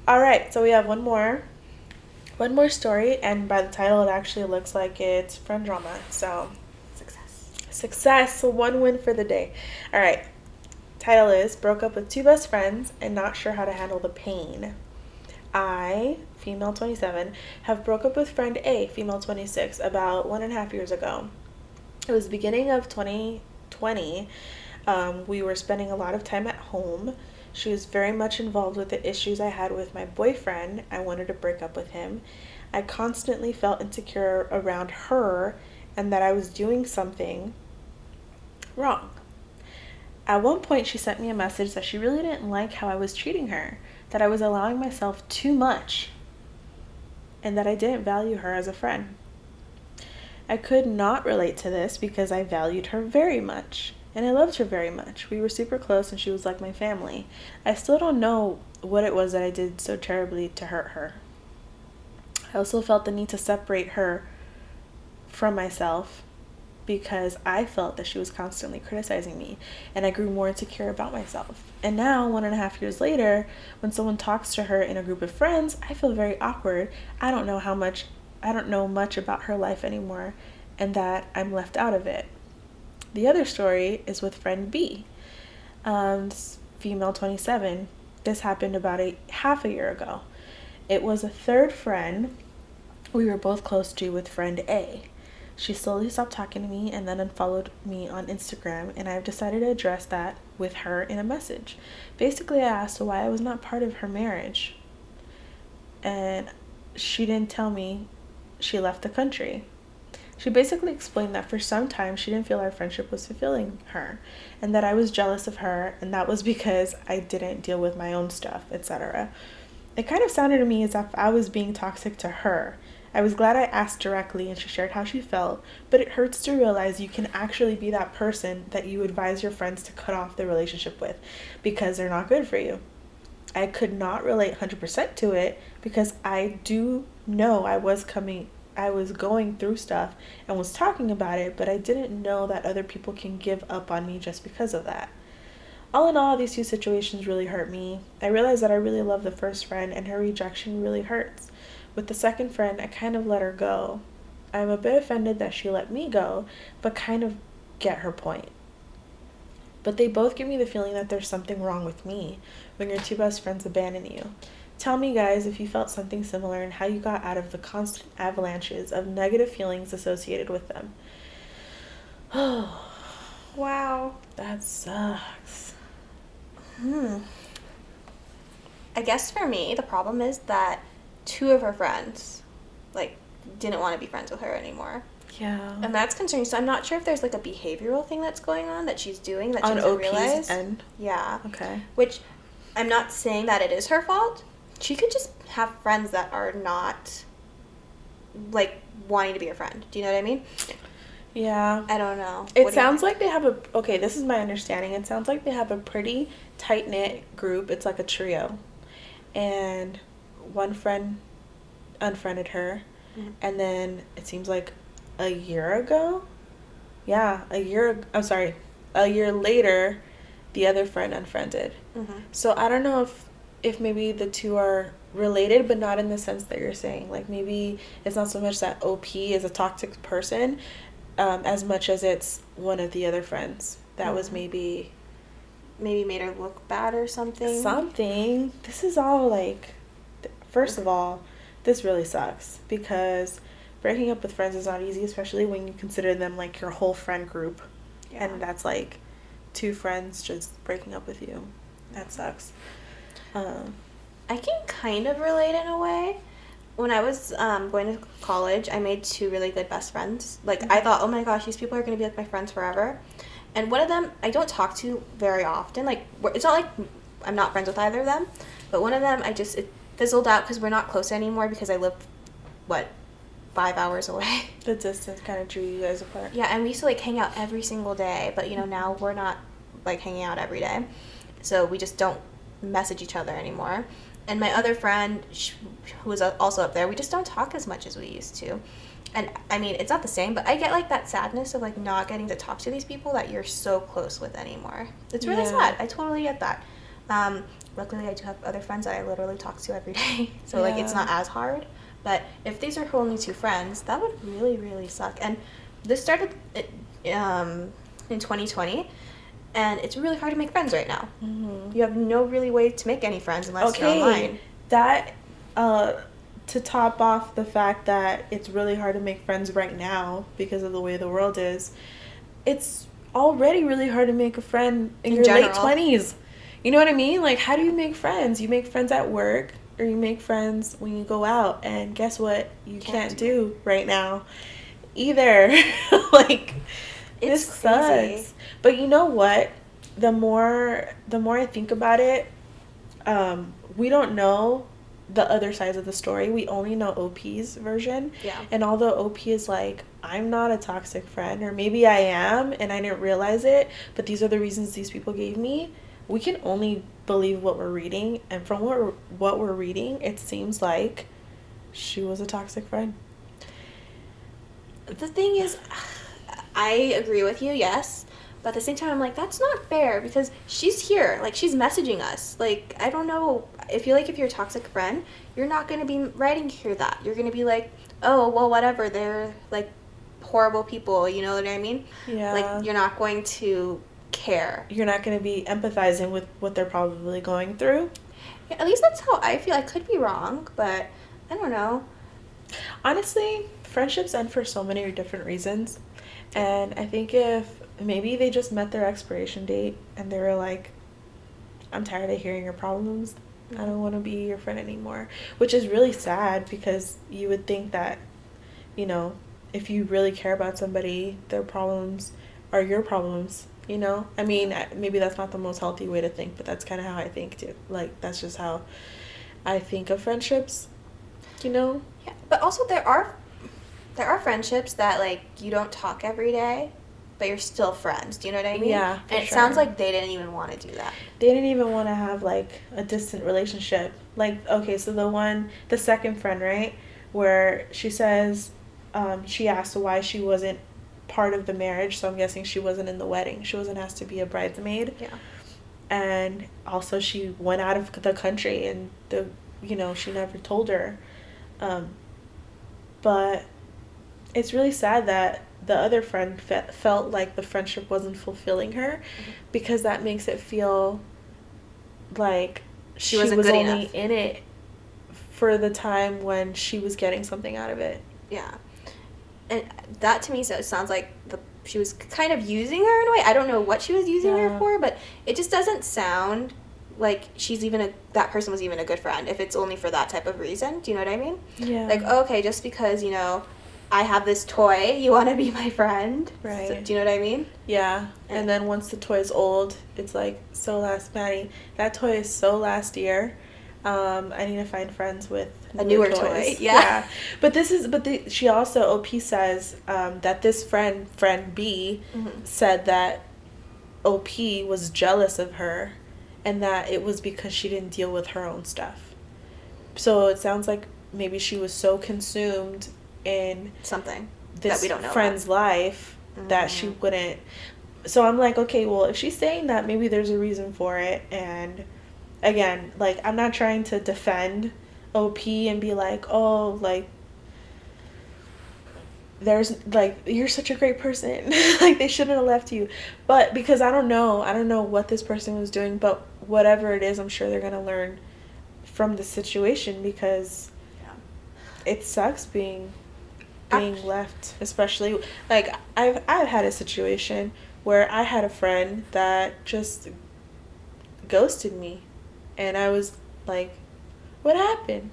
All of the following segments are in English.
All right, so we have one more story, and by the title, it actually looks like it's friend drama. So, success. So one win for the day. All right. Title is broke up with two best friends and not sure how to handle the pain. I, female 27, have broke up with friend A, female 26, about 1.5 years ago. It was the beginning of 2020. We were spending a lot of time at home. She was very much involved with the issues I had with my boyfriend. I wanted to break up with him. I constantly felt insecure around her and that I was doing something wrong. At one point, she sent me a message that she really didn't like how I was treating her, that I was allowing myself too much, and that I didn't value her as a friend. I could not relate to this because I valued her very much, and I loved her very much. We were super close, and she was like my family. I still don't know what it was that I did so terribly to hurt her. I also felt the need to separate her from myself because I felt that she was constantly criticizing me, and I grew more insecure about myself. And now, 1.5 years later, when someone talks to her in a group of friends, I feel very awkward. I don't know much about her life anymore, and that I'm left out of it. The other story is with friend B, female 27. This happened about half a year ago. It was a third friend we were both close to with friend A. She slowly stopped talking to me and then unfollowed me on Instagram, and I've decided to address that with her in a message. Basically, I asked why I was not part of her marriage, and she didn't tell me she left the country. She basically explained that for some time she didn't feel our friendship was fulfilling her, and that I was jealous of her, and that was because I didn't deal with my own stuff, etc. It kind of sounded to me as if I was being toxic to her. I was glad I asked directly and she shared how she felt, but it hurts to realize you can actually be that person that you advise your friends to cut off the relationship with because they're not good for you. I could not relate 100% to it because I do know I was going through stuff and was talking about it, but I didn't know that other people can give up on me just because of that. All in all, these two situations really hurt me. I realized that I really love the first friend and her rejection really hurts. With the second friend, I kind of let her go. I'm a bit offended that she let me go, but kind of get her point. But they both give me the feeling that there's something wrong with me when your two best friends abandon you. Tell me, guys, if you felt something similar and how you got out of the constant avalanches of negative feelings associated with them. Oh, wow. That sucks. I guess for me, the problem is that two of her friends, didn't want to be friends with her anymore. Yeah. And that's concerning. So I'm not sure if there's, a behavioral thing that's going on that she's doing that she doesn't realize. On OP's end? Yeah. Okay. Which, I'm not saying that it is her fault. She could just have friends that are not, wanting to be her friend. Do you know what I mean? Yeah. I don't know. It sounds like they have okay, this is my understanding. It sounds like they have a pretty tight-knit group. It's like a trio. And one friend unfriended her. Mm-hmm. And then it seems like a year ago. Yeah, a year later, the other friend unfriended. Mm-hmm. So I don't know if maybe the two are related, but not in the sense that you're saying. Maybe it's not so much that OP is a toxic person, as much as it's one of the other friends that was maybe made her look bad or something. This is all first of all, this really sucks because breaking up with friends is not easy, especially when you consider them your whole friend group. Yeah. And that's two friends just breaking up with you. That sucks. I can kind of relate in a way. When I was going to college, I made two really good best friends. Mm-hmm. I thought, oh my gosh, these people are going to be my friends forever. And one of them, I don't talk to very often. It's not I'm not friends with either of them. But one of them, it fizzled out because we're not close anymore because I live, 5 hours away. The distance kind of drew you guys apart. Yeah, and we used to hang out every single day. But, now we're not hanging out every day. So we just don't message each other anymore. And my other friend, who was also up there, we just don't talk as much as we used to. And, it's not the same, but I get, that sadness of, not getting to talk to these people that you're so close with anymore. It's really sad. I totally get that. Luckily, I do have other friends that I literally talk to every day, so like it's not as hard. But if these are her only 2 friends, that would really, really suck. And this started in 2020, and it's really hard to make friends right now. You have no really way to make any friends unless you're online. That, to top off the fact that it's really hard to make friends right now because of the way the world is, it's already really hard to make a friend in your late 20s. You know what I mean? Like, how do you make friends? You make friends at work, or you make friends when you go out, and guess what? You can't do right now either. Like, It's this crazy. sucks. But you know what? The more I think about it, we don't know the other sides of the story. We only know OP's version. Yeah. And although OP is like, I'm not a toxic friend, or maybe I am and I didn't realize it, but these are the reasons these people gave me, we can only believe what we're reading. And from what we're reading, it seems like she was a toxic friend. The thing is, I agree with you, yes. But at the same time, I'm like, that's not fair because she's here. Like, she's messaging us. Like, I don't know. I feel like if you're a toxic friend, you're not going to be writing here that. You're going to be like, oh, well, whatever. They're, like, horrible people. You know what I mean? Yeah. Like, you're not going to care. You're not going to be empathizing with what they're probably going through. Yeah, at least that's how I feel. I could be wrong, but I don't know. Honestly, friendships end for so many different reasons. And I think if maybe they just met their expiration date and they were like, I'm tired of hearing your problems. I don't want to be your friend anymore. Which is really sad because you would think that, you know, if you really care about somebody, their problems are your problems, you know? I mean, maybe that's not the most healthy way to think, but that's kind of how I think too. Like, that's just how I think of friendships, you know? Yeah, but also there are friendships that, like, you don't talk every day, but you're still friends. Do you know what I mean? Yeah, and it sounds like they didn't even want to do that. They didn't even want to have, like, a distant relationship. Like, okay, so the second friend, right, where she says, she asked why she wasn't part of the marriage, so I'm guessing she wasn't in the wedding. She wasn't asked to be a bridesmaid. Yeah. And also she went out of the country and she never told her. But it's really sad that the other friend felt like the friendship wasn't fulfilling her, because that makes it feel like she was only enough in it for the time when she was getting something out of it. Yeah. And that to me sounds like she was kind of using her in a way. I don't know what she was using her for, but it just doesn't sound like that person was even a good friend if it's only for that type of reason. Do you know what I mean? Yeah. Like, okay, just because, I have this toy, you want to be my friend? Right. So, do you know what I mean? Yeah. And then once the toy's old, it's like, Maddie, that toy is so last year. I need to find friends with a newer toys. Toy. Yeah. But she also, OP says, that this friend B, said that OP was jealous of her and that it was because she didn't deal with her own stuff. So it sounds like maybe she was so consumed in something this that we don't know friend's life that she wouldn't. So I'm like, okay, well, if she's saying that, maybe there's a reason for it. And again, like, I'm not trying to defend OP and be like, oh, like, there's, like, you're such a great person. Like, they shouldn't have left you. But because I don't know what this person was doing, but whatever it is, I'm sure they're going to learn from the situation, because it sucks being left, especially, like, I've had a situation where I had a friend that just ghosted me, and I was like, what happened?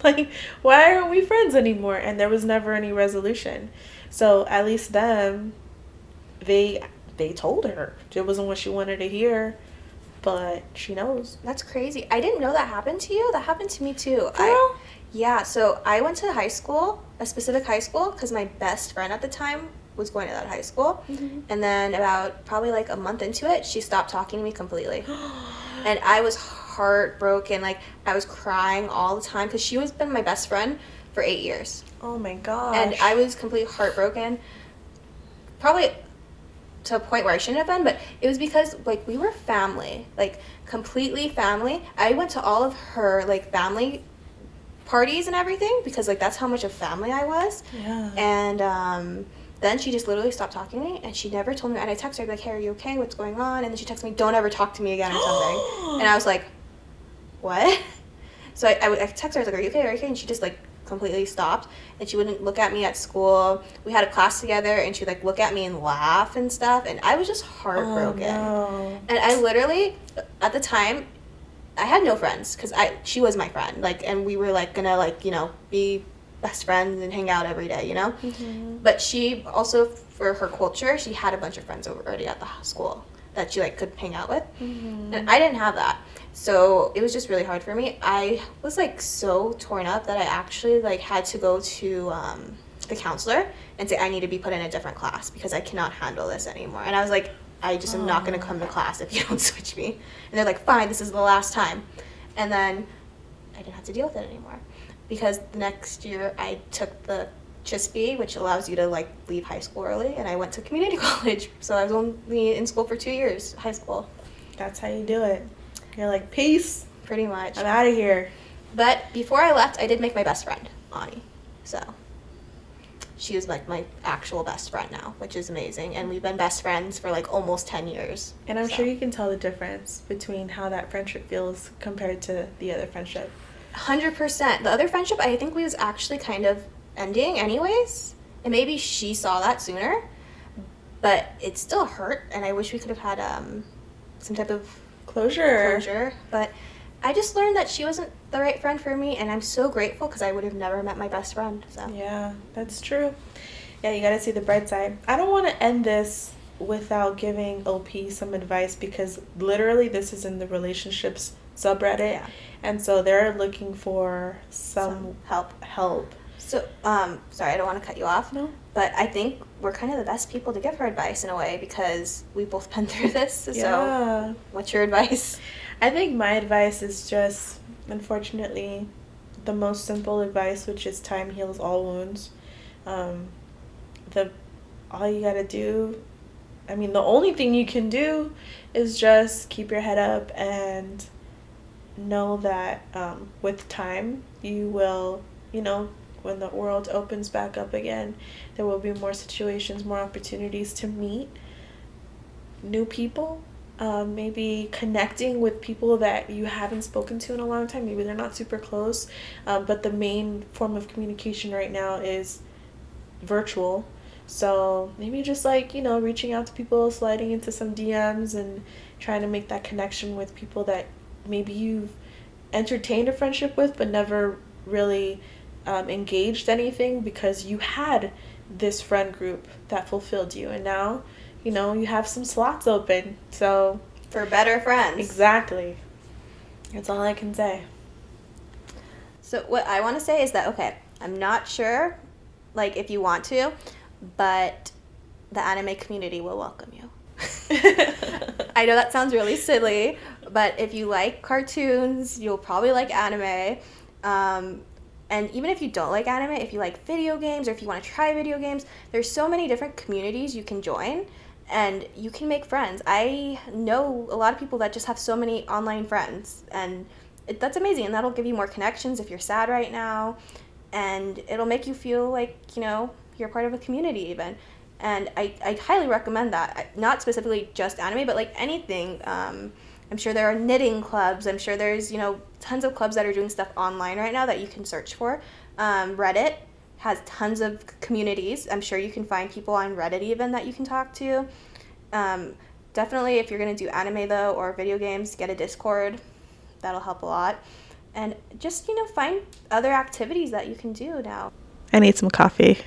Like, why aren't we friends anymore? And there was never any resolution. So at least them, they told her it wasn't what she wanted to hear, but she knows. That's crazy. I didn't know that happened to you. That happened to me too. Girl? Yeah, so I went to high school, a specific high school, because my best friend at the time was going to that high school. And then about probably like a month into it, she stopped talking to me completely. And I was heartbroken. Like, I was crying all the time because she was been my best friend for 8 years. Oh my gosh. And I was completely heartbroken. Probably to a point where I shouldn't have been, but it was because, like, we were family, like, completely family. I went to all of her, like, family parties and everything because, like, that's how much of family I was. Yeah. And then she just literally stopped talking to me, and she never told me. And I texted her, like, hey, are you okay? What's going on? And then she texted me, don't ever talk to me again or something. And I was like, what? So I texted her, I was like, are you okay? Are you okay? And she just, like, completely stopped, and she wouldn't look at me at school. We had a class together, and she'd, like, look at me and laugh and stuff, and I was just heartbroken. Oh, no. And I literally, at the time, I had no friends, because she was my friend, like, and we were, like, gonna, like, you know, be best friends and hang out every day, you know? Mm-hmm. But she also, for her culture, she had a bunch of friends over already at the school that she, like, could hang out with. Mm-hmm. And I didn't have that. So it was just really hard for me. I was, like, so torn up that I actually, like, had to go to the counselor and say I need to be put in a different class because I cannot handle this anymore. And I was like, I just am not going to come to class if you don't switch me. And they're like, fine, this is the last time. And then I didn't have to deal with it anymore because the next year I took the CHSB, which allows you to, like, leave high school early, and I went to community college. So I was only in school for 2 years, high school. That's how you do it. You're like, peace. Pretty much. I'm out of here. But before I left, I did make my best friend, Ani. So she is, like, my actual best friend now, which is amazing. And we've been best friends for, like, almost 10 years. And I'm sure you can tell the difference between how that friendship feels compared to the other friendship. 100%. The other friendship, I think we was actually kind of ending anyways. And maybe she saw that sooner. But it still hurt. And I wish we could have had some type of closure. But I just learned that she wasn't the right friend for me, and I'm so grateful because I would have never met my best friend. So Yeah, that's true. Yeah, you gotta see the bright side. I don't want to end this without giving OP some advice because literally this is in the relationships subreddit, Yeah. and so they're looking for some help. So, sorry, I don't want to cut you off. No? But I think we're kind of the best people to give her advice in a way because we've both been through this. Yeah. So, what's your advice? I think my advice is just, unfortunately, the most simple advice, which is time heals all wounds. All you gotta do, I mean, the only thing you can do is just keep your head up and know that with time, you will, you know, when the world opens back up again, there will be more situations, more opportunities to meet new people. Maybe connecting with people that you haven't spoken to in a long time. Maybe they're not super close, but the main form of communication right now is virtual. So maybe just, like, you know, reaching out to people, sliding into some DMs and trying to make that connection with people that maybe you've entertained a friendship with but never really engaged anything because you had this friend group that fulfilled you, and now, you know, you have some slots open. So For better friends. Exactly. That's all I can say. So what I want to say is that, okay, I'm not sure, like, if you want to, but the anime community will welcome you. I know that sounds really silly, but if you like cartoons, you'll probably like anime. And even if you don't like anime, if you like video games or if you want to try video games, there's so many different communities you can join and you can make friends. I know a lot of people that just have so many online friends, and that's amazing, and that'll give you more connections if you're sad right now, and it'll make you feel like, you know, you're part of a community even. And I highly recommend that. Not specifically just anime, but like anything. I'm sure there are knitting clubs. I'm sure there's, you know, tons of clubs that are doing stuff online right now that you can search for. Reddit has tons of communities. I'm sure you can find people on Reddit even that you can talk to. Definitely, if you're going to do anime, though, or video games, get a Discord. That'll help a lot. And just, you know, find other activities that you can do now. I need some coffee.